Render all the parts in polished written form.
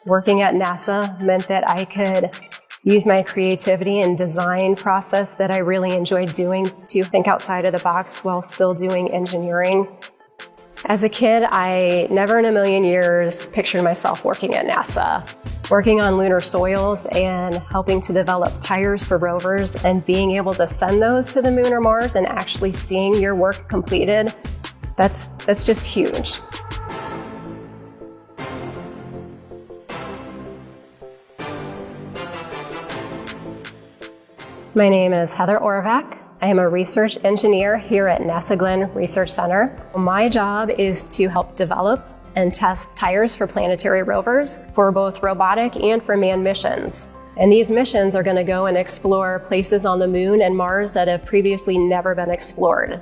Working at NASA meant that I could use my creativity and design process that I really enjoyed doing to think outside of the box while still doing engineering. As a kid, I never in a million years pictured myself working at NASA, working on lunar soils and helping to develop tires for rovers and being able to send those to the moon or Mars and actually seeing your work completed. That's just huge. My name is Heather Oravak. I am a research engineer here at NASA Glenn Research Center. My job is to help develop and test tires for planetary rovers for both robotic and for manned missions. And these missions are going to go and explore places on the moon and Mars that have previously never been explored.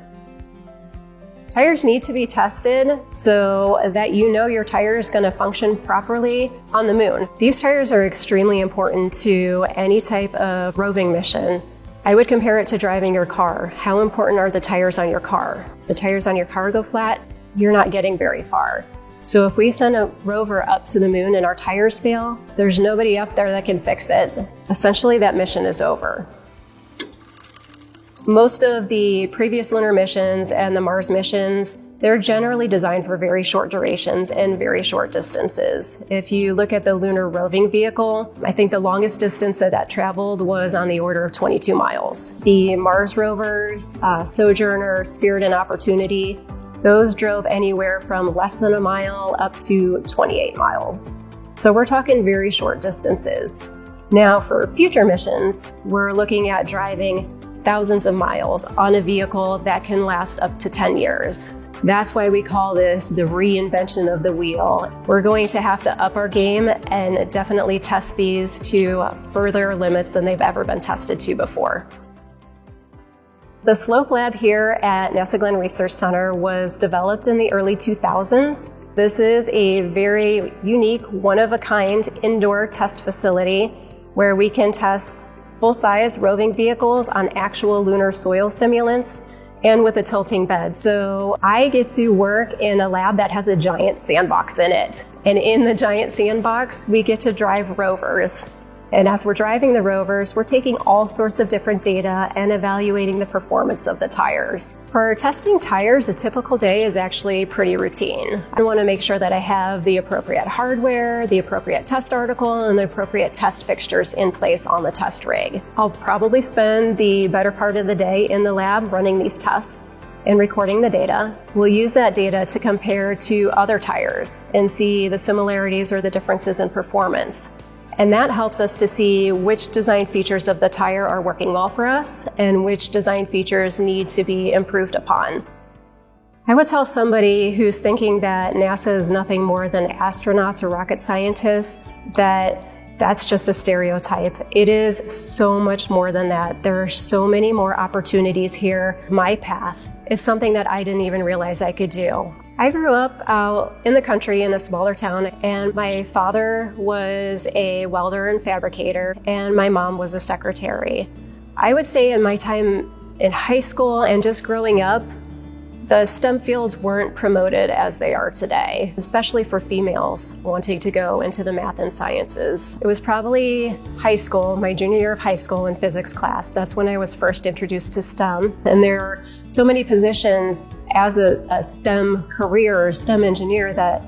Tires need to be tested so that you know your tire is going to function properly on the moon. These tires are extremely important to any type of roving mission. I would compare it to driving your car. How important are the tires on your car? The tires on your car go flat, you're not getting very far. So if we send a rover up to the moon and our tires fail, there's nobody up there that can fix it. Essentially, that mission is over. Most of the previous lunar missions and the Mars missions, they're generally designed for very short durations and very short distances. If you look at the lunar roving vehicle, I think the longest distance that traveled was on the order of 22 miles. The Mars rovers, Sojourner, Spirit, and Opportunity, those drove anywhere from less than a mile up to 28 miles. So we're talking very short distances. Now for future missions, we're looking at driving thousands of miles on a vehicle that can last up to 10 years. That's why we call this the reinvention of the wheel. We're going to have to up our game and definitely test these to further limits than they've ever been tested to before. The SLOPE lab here at NASA Glenn Research Center was developed in the early 2000s. This is a very unique, one-of-a-kind indoor test facility where we can test full-size roving vehicles on actual lunar soil simulants and with a tilting bed. So I get to work in a lab that has a giant sandbox in it. And in the giant sandbox, we get to drive rovers. And as we're driving the rovers, we're taking all sorts of different data and evaluating the performance of the tires. For testing tires, a typical day is actually pretty routine. I want to make sure that I have the appropriate hardware, the appropriate test article, and the appropriate test fixtures in place on the test rig. I'll probably spend the better part of the day in the lab running these tests and recording the data. We'll use that data to compare to other tires and see the similarities or the differences in performance. And that helps us to see which design features of the tire are working well for us and which design features need to be improved upon. I would tell somebody who's thinking that NASA is nothing more than astronauts or rocket scientists that that's just a stereotype. It is so much more than that. There are so many more opportunities here. My path is something that I didn't even realize I could do. I grew up out in the country in a smaller town, and my father was a welder and fabricator, and my mom was a secretary. I would say in my time in high school and just growing up, the STEM fields weren't promoted as they are today, especially for females wanting to go into the math and sciences. It was probably high school, my junior year of high school in physics class. That's when I was first introduced to STEM. And there are so many positions as a STEM career or STEM engineer that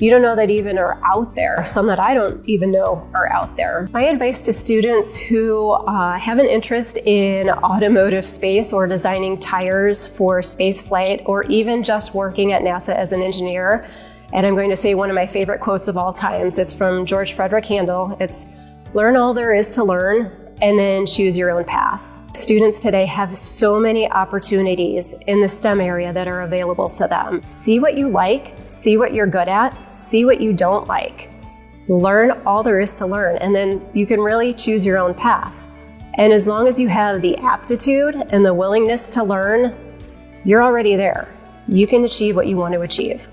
you don't know that even are out there, some that I don't even know are out there. My advice to students who have an interest in automotive space or designing tires for space flight or even just working at NASA as an engineer, and I'm going to say one of my favorite quotes of all times. It's from George Frederick Handel. It's, "Learn all there is to learn and then choose your own path." Students today have so many opportunities in the STEM area that are available to them. See what you like, see what you're good at, see what you don't like. Learn all there is to learn, and then you can really choose your own path. And as long as you have the aptitude and the willingness to learn, you're already there. You can achieve what you want to achieve.